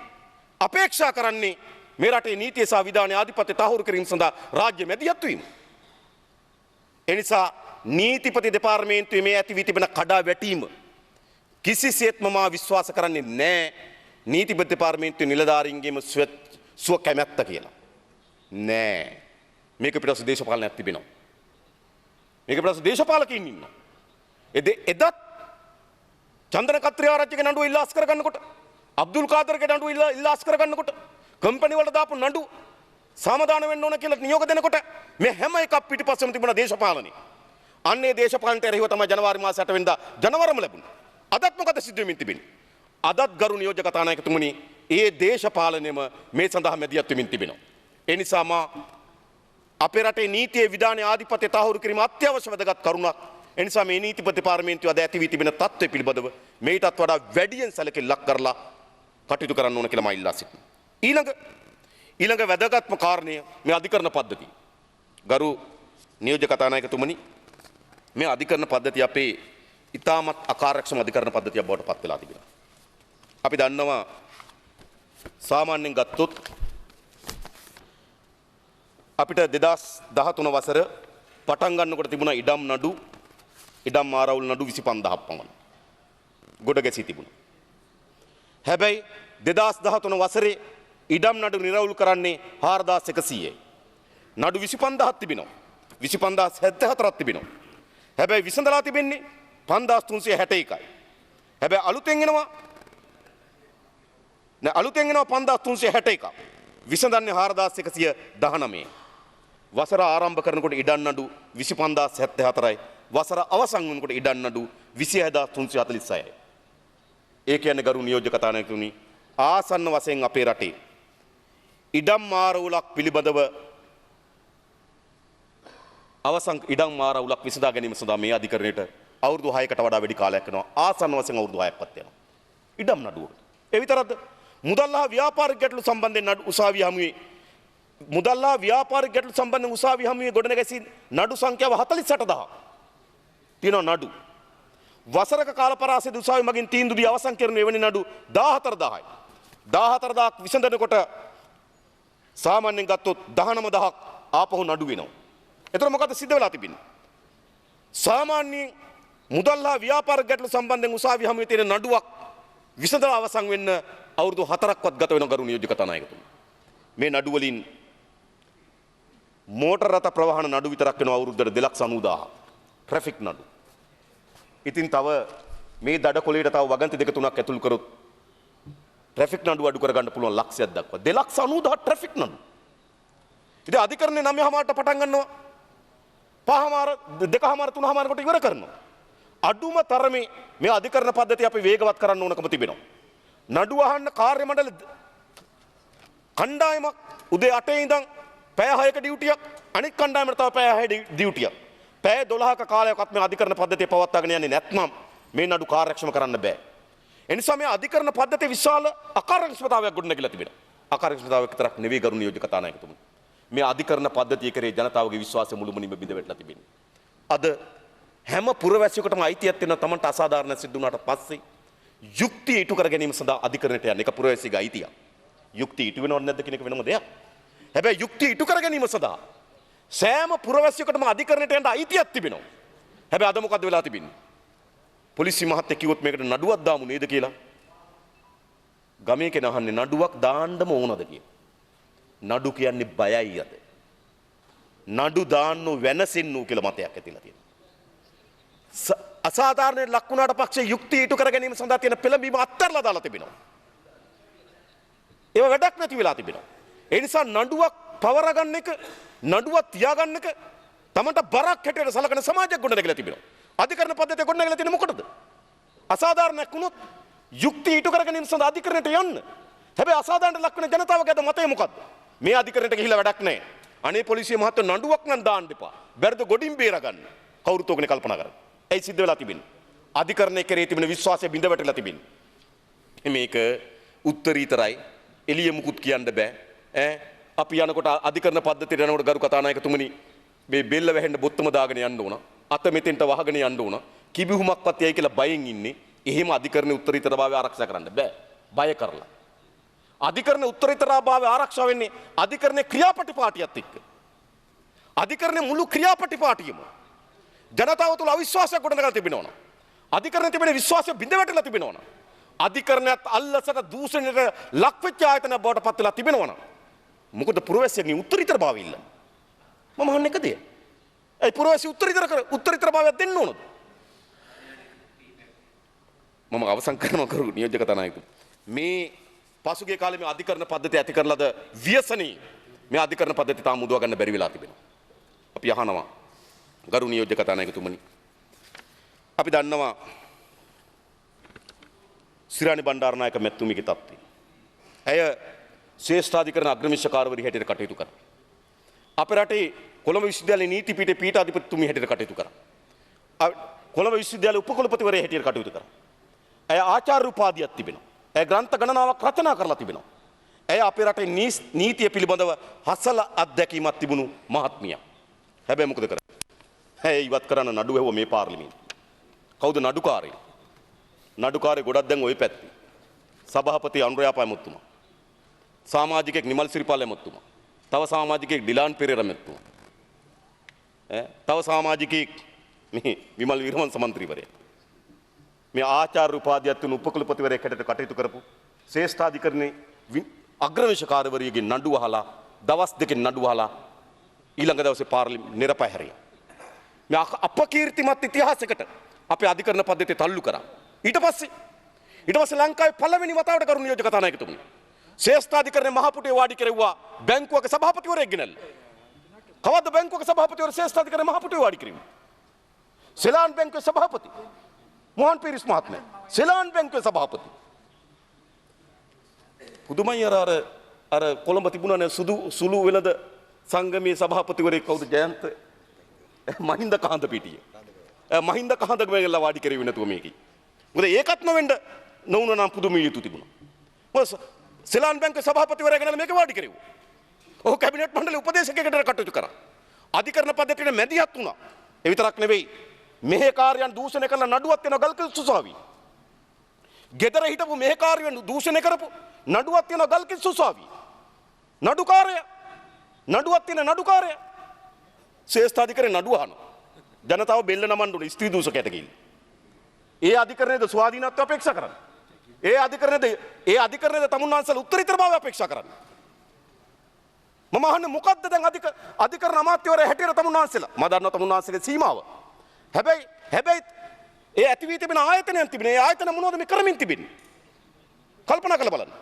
අපේක්ෂා කරන්නේ මේ රටේ නීතිය සහ විධානයේ ආධිපත්‍ය තහවුරු කිරීම සඳහා රාජ්‍ය මැදිහත් වීම. ඒ නිසා නීතිපති දෙපාර්තමේන්තුවේ මේ ඇති වී තිබෙන කඩා වැටීම කිසිසේත්ම මා විශ්වාස කරන්නේ නැහැ නීතිපති දෙපාර්තමේන්තුවේ නිලධාරීන්ගේම සුව කැමැත්ත කියලා. නෑ. මේක පිටස්ස දේශපාලනයක් තිබෙනවා. මේක පිටස්ස දේශපාලකයින් ඉන්නවා. එදත් චන්දන කත්‍රි ආරච්චිගේ නඩුව ඉල්ලාස් කරගන්නකොට අබ්දුල් කාදර්ගේ නඩුව ඉල්ලාස් කරගන්නකොට කම්පැනි වලට දාපු නඩු සමාදාන වෙන්න ඕන කියලා නියෝග දෙනකොට මේ හැම එකක් පිටිපස්සෙම තිබුණ දේශපාලනේ. අන්නේ දේශපාලනට එරෙහිව තමයි ජනවාරි මාස 8 වෙනිදා ජනවරම ලැබුණේ. අදත් මොකද සිද්ධ වෙමින් තිබෙන්නේ? අදත් ගරු නියෝජ්‍ය කතානායකතුමනි ඒ දේශපාලනයම මේ සඳහා මැදිහත් වෙමින් තිබෙනවා. ඒ නිසා මා අපේ රටේ නීතියේ විධානයේ ආධිපත්‍ය තහවුරු කිරීම අත්‍යවශ්‍ය වැදගත් කරුණක්. ඒ නිසා මේ නීතිපති දෙපාර්තමේන්තුව අද ඇති වී තිබෙන තත්ත්වය පිළිබඳව මේටත් වඩා වැඩියෙන් සැලකිල්ලක් කරලා කටයුතු කරන්න ඕන කියලා මම ඉල්ලා සිටිනවා. ඊළඟ වැදගත්ම කාරණය මේ අධිකරණ පද්ධතිය. ගරු නියෝජ්‍ය කතානායකතුමනි මේ අධිකරණ පද්ධතිය අපේ ඉතාමත් අකාර්යක්ෂම අධිකරණ පද්ධතියක් බවට පත් වෙලා තිබෙනවා. අපි දන්නවා සාමාන්‍යයෙන් ගත්තොත් අපිට 2013 වසර පටන් ගන්නකොට තිබුණා ඉඩම් නඩු ඉඩම් ආරවුල් නඩු 25000ක් පමණ ගොඩ ගැසී තිබුණා. හැබැයි 2013 වසරේ ඉඩම් නඩු නිරවුල් කරන්නේ 4100යි. නඩු 25000ක් තිබෙනවා. 25074ක් තිබෙනවා. හැබැයි විසඳලා තිබෙන්නේ 5361යි. හැබැයි අලුතෙන් එනවා 5361ක්. විසඳන්නේ 4119. වසර ආරම්භ කරනකොට ඉඩම් නඩු 25074යි. වසර අවසන් වෙනකොට ඉඩම් නඩු 26346යි. ඒ කියන්නේ ගරු නියෝජ්‍ය කතානායකතුනි ආසන්න වශයෙන් අපේ රටේ ඉඩම් මාරවුලක් පිළිබඳව අවසන් ඉඩම් මාරවුලක් විසඳා ගැනීම සඳහා මේ අධිකරණයට අවුරුදු 6කට වඩා වැඩි කාලයක් යනවා. ආසන්න වශයෙන් අවුරුදු 6ක්වත් යනවා. ඉඩම් නඩුව. ඒ විතරක්ද? මුදල් හා ව්‍යාපාරික ගැටලු සම්බන්ධයෙන් උසාවිය හමුවේ මුදල් හා ව්‍යාපාරික ගැටලු සම්බන්ධයෙන් උසාවිය හමුවේ ගොඩනැගී නඩු සංඛ්‍යාව 48000ක් තියෙනවා නඩු. වසරක කාලපරාසයේදී උසාවිය මගින් තීන්දුව දී අවසන් කරන එවැනි නඩු 14000යි. 14000ක් විසඳනකොට සාමාන්‍යයෙන් ගත්තොත් 19000ක් ආපහු නඩු වෙනවා. එතකොට මොකද සිද්ධ වෙලා තිබෙන්නේ? සාමාන්‍යයෙන් මුදල් හා ව්‍යාපාරික ගැටලු සම්බන්ධයෙන් උසාවිය හමුවේ තියෙන නඩුවක් විසඳලා අවසන් වෙන්න අවුරුදු 4ක්වත් ගත වෙන ගරු නියෝජ්‍ය කතානායකතුමනි. මේ නඩු වලින් මෝටර රථ ප්‍රවාහන නඩු විතරක් වෙනවා අවුරුද්දට 2,90,000. ට්‍රැෆික් නඩු. ඉතින් තව මේ දඩකොලේට තව වගන්ති දෙක තුනක් ඇතුළු කරොත් ට්‍රැෆික් නඩු අඩු කරගන්න පුළුවන් ලක්ෂයක් දක්වා 2,90,000 ට්‍රැෆික් නඩු. ඉතින් අධිකරණේ 9:00ට පටන් ගන්නවා 5:00 2:00 3:00 කොට ඉවර කරනවා. අඩුම තරමේ මේ අධිකරණ පද්ධතිය අපි වේගවත් කරන්න ඕනකම තිබෙනවා. නඩු අහන්න කාර්ය මණ්ඩල කණ්ඩායමක් උදේ 8 ඉඳන් පැය 6ක ඩියුටියක් අනිත් කණ්ඩායමට තව පැය 6 ඩියුටියක්. පැය 12ක කාලයකත් මේ අධිකරණ පද්ධතිය පවත්වාගෙන යන්නේ නැත්නම් මේ නඩු කාර්යක්ෂම කරන්න බෑ. ඒ නිසා මේ අධිකරණ පද්ධතිය විශාල අකාර්යක්ෂමතාවයක් ගොඩනැගිලා තිබෙනවා. අකාර්යක්ෂමතාවයක් විතරක් නෙවෙයි ගරු නියෝජ්‍ය කතානායකතුමනි. මේ අධිකරණ පද්ධතිය කරේ ජනතාවගේ විශ්වාසය මුළුමනින්ම බිඳ වැටලා තිබෙනවා. අද හැම පුරවැසියෙකුටම අයිතියක් තියෙනවා තමන්ට අසාධාරණ සිද්ධ වුණාට පස්සේ යුක්තිය ඉටු කර ගැනීම සඳහා අධිකරණයට යන එක පුරවැසිගේ අයිතියක්. යුක්තිය ඉටු වෙනවද නැද්ද කියන එක වෙනම දෙයක්. හැබැයි යුක්තිය ඉටු කර ගැනීම සඳහා සෑම පුරවැසියෙකුටම අධිකරණයට යන්න අයිතියක් තිබෙනවා. හැබැයි අද මොකද වෙලා තිබෙන්නේ? පොලිසිය මහත්තයා කිව්වොත් මේකට නඩුවක් දාමු නේද කියලා. ගමේ කෙනා අහන්නේ නඩුවක් දාන්නම ඕනද කියලා. නඩු කියන්නේ බයයි අද. නඩු දාන්න වෙනසින්නු කියලා මතයක් ඇතිලා තියෙනවා. අසාධාරණයට ලක් වුණාට පස්සේ යුක්තිය ඉටු කර ගැනීම සඳහා තියෙන පෙළඹීම අත්හැරලා දාලා තිබෙනවා. ඒව වැඩක් නැති වෙලා තිබෙනවා. ඒ නිසා නඩුවක් පවරගන්න එක නඩුවක් තියාගන්න එක තමන්ට බරක් හැටියට සලකන සමාජයක් ගොඩනැගිලා තිබෙනවා. අධිකරණ පද්ධතිය ගොඩනැගිලා තියෙන්නේ මොකටද? අසාධාරණයක් වුණොත් යුක්තිය ඉටු කර ගැනීම සඳහා අධිකරණයට යන්න. හැබැයි අසාධාරණයට ලක් වෙන ජනතාවගේ අද මතය මොකද්ද? මේ අධිකරණයට ගිහිල්ලා වැඩක් නැහැ. අනේ පොලිසිය මහත්තයෝ නඩුවක් නම් දාන්න එපා. බැරිද ගොඩින් බේරගන්න. කවුරුත් ඕකනේ කල්පනා කරන්නේ. ඇයි සිද්ධ වෙලා තිබෙන්නේ? අධිකරණය කරේ තිබෙන විශ්වාසය බිඳ වැටලා තිබෙන්නේ. මේක උත්තරීතරයි. එළිය මුකුත් කියන්න බෑ. අපි යනකොට අධිකරණ පද්ධතියට යනකොට ගරු කතානායකතුමනි මේ බෙල්ල වැහෙන්න බොත්තම දාගෙන යන්න ඕන. අත මෙතෙන්ට වහගෙන යන්න ඕන. කිවිහුමක්වත් යයි කියලා බයෙන් ඉන්නේ. එහෙම අධිකරණ උත්තරීතරභාවය ආරක්ෂා කරන්න බෑ. බය කරලා. අධිකරණ උත්තරීතරභාවය ආරක්ෂා වෙන්නේ අධිකරණයේ ක්‍රියාපටිපාටියත් එක්ක. අධිකරණයේ මුළු ක්‍රියාපටිපාටියම ජනතාව තුළ අවිශ්වාසයක් ගොඩනගලා තිබෙනවා. අධිකරණයේ තිබෙන විශ්වාසය බිඳ වැටලා තිබෙනවා. අධිකරණයත් අල්ලසට දූෂණයට ලක් වෙච්ච ආයතන බවට පත් වෙලා තිබෙනවා. මොකද පුරවැසියන්ගේ උත්තරීතරභාවය ඉල්ලන්නේ. මම අහන්නේ එකද? ඒ පුරවැසි උත්තරීතරභාවයක් දෙන්න ඕනද? මම අවසන් කරනවා කරු නියෝජ්‍ය කතානායකතුමනි. මේ පසුගිය කාලේ මේ අධිකරණ පද්ධතිය ඇති කරලාද ව්‍යසනී මේ අධිකරණ පද්ධතිය තාම මුදව ගන්න බැරි වෙලා තිබෙනවා. අපි අහනවා ගරු නියෝජ්‍ය කතානායකතුමනි. අපි දන්නවා සිරානි බණ්ඩාරනායක මැතිතුමියගේ තත්ත්වය. ඇය ශ්‍රේෂ්ඨාධිකරණ අග්‍රාමිෂකාරවරිය හැටියට කටයුතු කරා. අපේ රටේ කොළඹ විශ්වවිද්‍යාලයේ නීති පීඨයේ පීඨාධිපතිතුමිය හැටියට කටයුතු කරා. කොළඹ විශ්වවිද්‍යාලයේ උපකුලපතිවරයා හැටියට කටයුතු කරා. ඇය ආචාර්ය උපාධියක් තිබෙනවා. ඇය ග්‍රන්ථ ගණනාවක් රචනා කරලා තිබෙනවා. ඇය අපේ රටේ නීතිය පිළිබඳව හසල අත්දැකීමක් තිබුණු මහත්මියක්. හැබැයි මොකද කරන්නේ? ඇය ඉවත් කරන්න නඩු ඇහුවා මේ පාර්ලිමේන්තුවේ. කවුද නඩුකාරයා? නඩුකාරේ ගොඩක් දැන් ওই පැත්තේ. සභාපති අනුරයාපා මුතුමා. සමාජිකෙක් නිමල් සිරිපාල මුතුමා. තව සමාජිකෙක් ඩිලාන් පෙරේරා මුතුමා. තව සමාජිකෙක් මේ විමල් වීරවංශ මන්ත්‍රීවරයා. මේ ආචාර්ය උපාධියක් තුන උපකුලපතිවරයෙක් හැටියට කටයුතු කරපු ශ්‍රේෂ්ඨාධිකරණේ අග්‍රවේශකාරවරියගේ නඩුව අහලා දවස් දෙකකින් නඩුව අහලා ඊළඟ දවසේ පාර්ලිමේන්තුවේ නිරපය හැරියා. මේ අපකීර්තිමත් ඉතිහාසයකට අපේ අධිකරණ පද්ධතිය තල්ලු කරා. ඊට පස්සේ ලංකාවේ පළවෙනි වතාවට කරුණු නියෝජක තානායකතුමනි ශ්‍රේෂ්ඨාධිකරණේ මහපුටේ වාඩි කෙරෙව්වා බැංකුවක සභාපතිවරයෙක් ගෙනල්ලා. කවද්ද බැංකුවක සභාපතිවරු ශ්‍රේෂ්ඨාධිකරණේ මහපුටේ වාඩි කෙරෙන්නේ? සෙලාන් බැංකුවේ සභාපති මොහන් පීරිස් මහත්මයා සෙලාන් බැංකුවේ සභාපති. පුදුමයි අර කොළඹ තිබුණානේ සුළු වෙළඳ සංගමයේ සභාපතිවරයෙක් කවුද ජයන්ත මහින්ද කහඳ පිටිය. මහින්ද කහඳ ගමලා වාඩි කරෙවි නැතුව මේකයි. මොකද ඒකත් නොවෙන්න නොවුන නම් පුදුම යුතු තිබුණා. මොකද සෙලාන් බැංකුවේ සභාපතිවරයා ගෙනල්ලා මේක වාඩි කරෙව්වා. ඔහු කැබිනට් මණ්ඩලයේ උපදේශකයෙකුට කටයුතු කරා. අධිකරණ පද්ධතියේ මැදිහත් වුණා. ඒ විතරක් නෙවෙයි මෙහෙකාරයන් දූෂණය කරන නඩුවක් වෙන ගල්කිස්සු උසාවිය. ගෙදර හිටපු මෙහෙකාරයන් දූෂණය කරපු නඩුවක් වෙන ගල්කිස්සු උසාවිය. නඩුවක් තියෙන නඩුකාරයා ශ්‍රේෂ්ඨාධිකරණේ නඩුව අහනවා. ජනතාව බෙල්ල නමන්න උනේ ස්ත්‍රී දූෂකයට කියලා. ඒ අධිකරණයේද ස්වාධීනත්වය අපේක්ෂා කරන්නේ. ඒ අධිකරණයේද තමුන්නාන්සල උත්තරීතරභාවය අපේක්ෂා කරන්නේ. මම අහන්නේ මොකද්ද දැන් අධිකරණ අමාත්‍යවරයා හැටියට තමුන්නාන්සලා මම දන්නවා තමුන්නාන්සලගේ සීමාව. හැබැයි ඒ ඇති වී තිබෙන ආයතනයන් තිබෙන ඒ ආයතන මොනවද මේ කරමින් තිබෙන්නේ? කල්පනා කරලා බලන්න.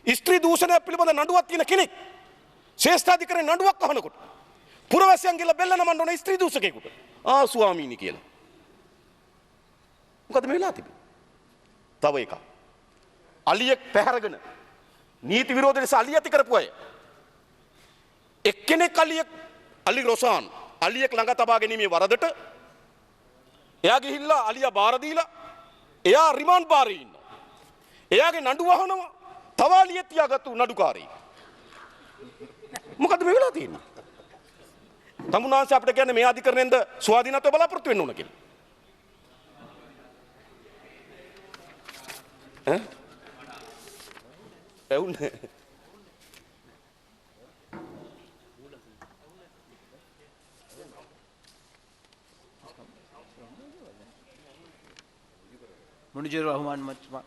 ස්ත්‍රී දූෂණය පිළිබඳ නඩුවක් තියෙන කෙනෙක් ශ්‍රේෂ්ඨාධිකරණේ නඩුවක් අහනකොට පුරවැසියන් ගිහලා බෙල්ල නමන්න ඕන ස්ත්‍රී දූෂකයෙකුට. ස්වාමීනි කියලා. මොකද මේ වෙලා තිබෙන්නේ? තව එකක්. අලියෙක් පැහැරගෙන නීති විරෝධී ලෙස අලිය ඇති කරපු අය. එක්කෙනෙක් අලි රොසාන් අලියෙක් ළඟ තබා ගැනීමේ වරදට එයා ගිහිල්ලා අලියා බාර දීලා එයා රිමාන්ඩ් බාරේ ඉන්නවා. එයාගේ නඩුව අහනවා තව අලියෙක් තියාගත්තු නඩුකාරයෙක්. මොකද මේ වෙලා තියෙන්නේ? තමුන්නාන්සේ අපිට කියන්නේ මේ අධිකරණයෙන්ද ස්වාධීනත්වය බලාපොරොත්තු වෙන්න ඕන කියලා. ඇවුන්නේ. मुनीजुर रहमान मचमा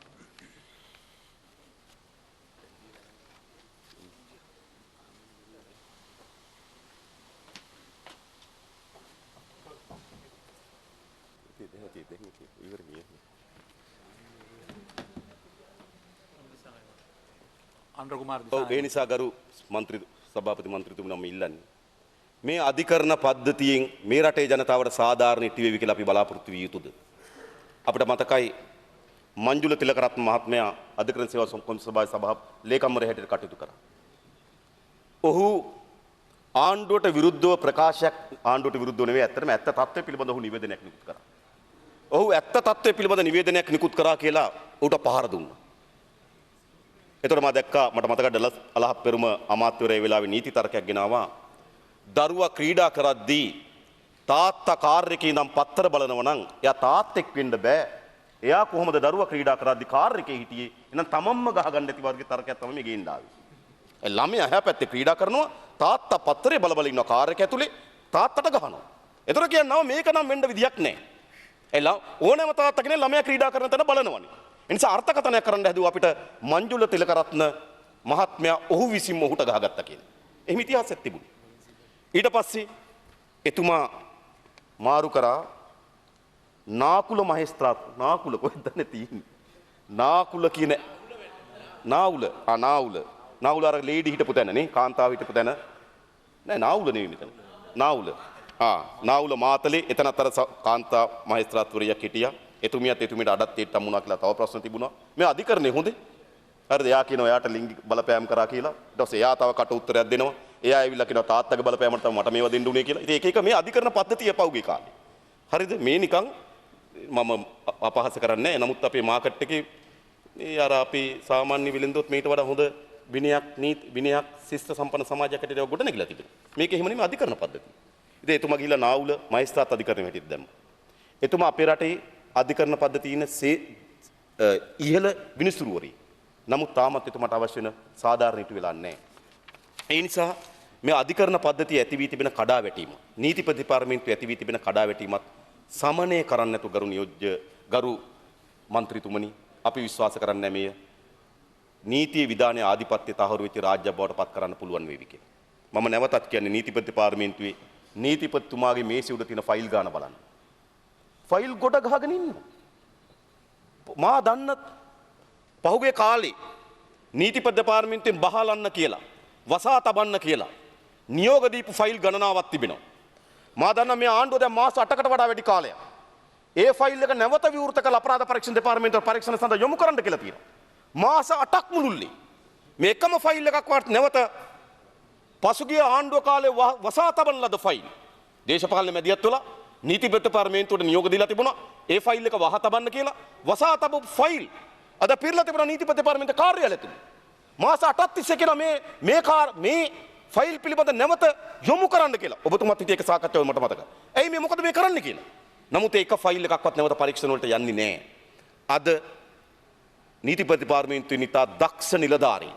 අනුර කුමාර ඒ නිසා ගරු මන්ත්‍රී සභාපති මන්ත්‍රීතුමනි මම ඉල්ලන්නේ මේ අධිකරණ පද්ධතියෙන් මේ රටේ ජනතාවට සාධාරණ ඉටු වේවි කියලා අපි බලාපොරොත්තු විය යුතුද? අපිට මතකයි මංජුල තිලකරත්න මහත්මයා අධිකරණ සේවා කොමිසම සභාවේ ලේකම්වරයා හැටියට කටයුතු කරා. ඔහු ආණ්ඩුවට විරුද්ධව ප්‍රකාශයක් ආණ්ඩුවට විරුද්ධව නෙවෙයි ඇත්තටම ඇත්ත තත්ත්වය පිළිබඳව ඔහු නිවේදනයක් නිකුත් කරා. ඔහු ඇත්ත තත්ත්වය පිළිබඳ නිවේදනයක් නිකුත් කරා කියලා ඌට පහර දුන්නා. එතකොට මම දැක්කා මට මතකයි ඩලස් අලහප් පෙරුම අමාත්‍යවරයා ඒ වෙලාවේ නීති තර්කයක් ගෙනාවා. දරුවා ක්‍රීඩා කරද්දී තාත්තා කාර් එකේ ඉඳන් පත්තර බලනවා නම් එයා තාත්තෙක් වෙන්න බෑ. එයා කොහොමද දරුවා ක්‍රීඩා කරද්දී කාර් එකේ හිටියේ? එහෙනම් තමන්ම ගහගන්න ඇති වර්ගයේ තර්කයක් තමයි මේ ගේන්න ආවේ. ළමයා එහා පැත්තේ ක්‍රීඩා කරනවා තාත්තා පත්තරේ බල බල ඉන්නවා කාර් එක ඇතුලේ තාත්තට ගහනවා. එතකොට කියනවා මේක නම් වෙන්න විදියක් නැහැ. ඕනෑම තාත්තා කෙනෙක් ළමයා ක්‍රීඩා කරන තැන බලනවනේ. ඒ නිසා අර්ථකථනයක් කරන්න හැදුවා අපිට මංජුල තිලකරත්න මහත්මයා ඔහු විසින්ම ඔහුට ගහගත්තා කියලා. එහෙම ඉතිහාසයක් තිබුණා. ඊට පස්සේ එතුමා මාරු කරා නාකුල මහේස්ත්‍රාත් නාකුල කොහෙද තියෙන්නේ? නාකුල කියන නාවුල අර ලේඩි හිටපු තැන නේ කාන්තාව හිටපු තැන නෑ නාවුල නෙවෙයි මෙතන නාවුල මාතලේ එතනත් අර කාන්තා මහේස්ත්‍රාත්වරියක් හිටියා. එතුමියත් එතුමියට අඩත් තේට්ටම් වුණා කියලා තව ප්‍රශ්න තිබුණා. මේ අධිකරණේ හොඳේ. හරිද? එයා කියනවා එයාට ලිංගික බලපෑම් කරා කියලා. ඊට පස්සේ එයා තව කට උත්තරයක් දෙනවා. එයා ඇවිල්ලා කියනවා තාත්තගේ බලපෑමට තමයි මට මේවා දෙන්න උනේ කියලා. ඉතින් එක මේ අධිකරණ පද්ධතිය පවුගේ කාලේ. හරිද? මේ නිකන් මම අපහාස කරන්නේ නැහැ. නමුත් අපේ මාකට් එකේ අර අපි සාමාන්‍ය විලෙන්දුවත් මේට වඩා හොඳ විනයක් ශිෂ්ට සම්පන්න සමාජයක් හැටියට ගොඩ නැගිලා තිබෙනවා. මේක එහෙම නෙමෙයි අධිකරණ පද්ධතිය. ඉතින් එතුමා ගිහිල්ලා නාවුල මහේස්ත්‍රාත් අධිකරණය හැටියට දැම්මා. එතුමා අපේ රටේ අධිකරණ පද්ධතිය ඉන්න ඉහළ විනිසුරුවරේ. නමුත් තාමත් එතුමාට අවශ්‍ය වෙන සාධාරණ ඉටු වෙලා නැහැ. ඒ නිසා මේ අධිකරණ පද්ධතිය ඇති වී තිබෙන කඩාවැටීම නීති ප්‍රතිපාර්ලිමේන්තුවේ ඇති වී තිබෙන කඩාවැටීමත් සමනය කරන්න නැතු ගරු නියෝජ්‍ය ගරු මන්ත්‍රීතුමනි අපි විශ්වාස කරන්නේ මේ නීතිය විධානයේ ආධිපත්‍ය තහවුරු වෙච්ච රාජ්‍ය බවට පත් කරන්න පුළුවන් වේවි කියලා. මම නැවතත් කියන්නේ නීතිපති දෙපාර්තමේන්තුවේ නීතිපතිතුමාගේ මේසෙ උඩ තියෙන ෆයිල් ගාන බලන්න. ෆයිල් ගොඩ ගහගෙන ඉන්නවා. මා දන්න පහුගිය කාලේ නීතිපති දෙපාර්තමේන්තුවෙන් බහලන්න කියලා වසා තබන්න කියලා නියෝග දීපු ෆයිල් ගණනාවක් තිබෙනවා. මා දන්න මේ ආණ්ඩුව දැන් මාස 8කට වඩා වැඩි කාලයක් ඒ ෆයිල් එක නැවත විවෘත කළ අපරාධ පරීක්ෂණ දෙපාර්තමේන්තුව පරීක්ෂණ සඳහා යොමු කරන්න කියලා තියෙනවා. මාස 8ක් මුළුල්ලේ මේ එකම ෆයිල් එකක්වත් නැවත පසුගිය ආණ්ඩුව කාලේ වසා තබන ලද ෆයිල් දේශපාලන මැදිහත් වෙලා නීතිපති දෙපාර්තමේන්තුවට නියෝග දීලා තිබුණා ඒ ෆයිල් එක වහ තබන්න කියලා වසා තබපු ෆයිල් අද පිරලා තිබුණා නීතිපති දෙපාර්තමේන්තුවේ කාර්යාලය තුල මාස 8ක් තිස්සේ කියලා මේ ෆයිල් පිළිබඳ නැවත යොමු කරන්න කියලා ඔබතුමාත් හිටිය එක සාකච්ඡාව මට මතකයි. ඇයි මේ මොකද මේ කරන්න කියලා. නමුත් ඒක ෆයිල් එකක්වත් නැවත පරීක්ෂණ වලට යන්නේ නැහැ. අද නීතිපති දෙපාර්තමේන්තුවේ නිතා දක්ෂ නිලධාරීන්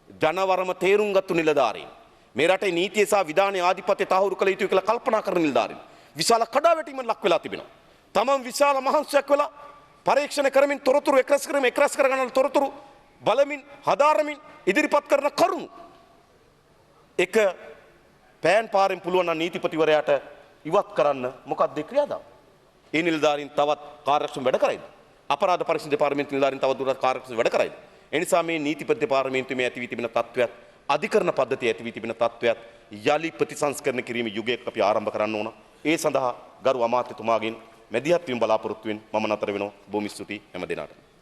ජනවරම තේරුම් ගත්තු නිලධාරීන් මේ රටේ නීතිය සහ විධානයේ ආධිපත්‍ය තහවුරු කළ යුතුයි කියලා කල්පනා කරන නිලධාරීන් විශාල කඩාවැටීමක් ලක් වෙලා තිබෙනවා. තමන් විශාල මහන්සියක් වෙලා පරීක්ෂණ කරමින් තොරතුරු එකරස් කරගන්න තොරතුරු බලමින් හදාරමින් ඉදිරිපත් කරන කරුණු එක පෑන් පාරෙන් පුළුවන් නම් නීතිපතිවරයාට ඉවත් කරන්න මොකක්ද ඒ ක්‍රියාදාම? ඒ නිලධාරීන් තවත් කාර්යක්ෂම වැඩ කරයිද? අපරාධ පරීක්ෂණ දෙපාර්තමේන්තුවේ නිලධාරීන් තවත් දුරටත් කාර්යක්ෂම වැඩ කරයිද? ඒ නිසා මේ නීතිපති දෙපාර්තමේන්තුවේ මේ ඇති වී තිබෙන තත්ත්වයක් අධිකරණ පද්ධතිය ඇති වී තිබෙන තත්ත්වයක් යලි ප්‍රතිසංස්කරණ කිරීමේ යුගයක් අපි ආරම්භ කරන්න ඕන. ඒ සඳහා ගරු අමාත්‍යතුමාගෙන් මැදිහත් වීම බලාපොරොත්තු වෙමින් මම නතර වෙනවා. බොහොම ස්තුතියි හැම දිනකටම.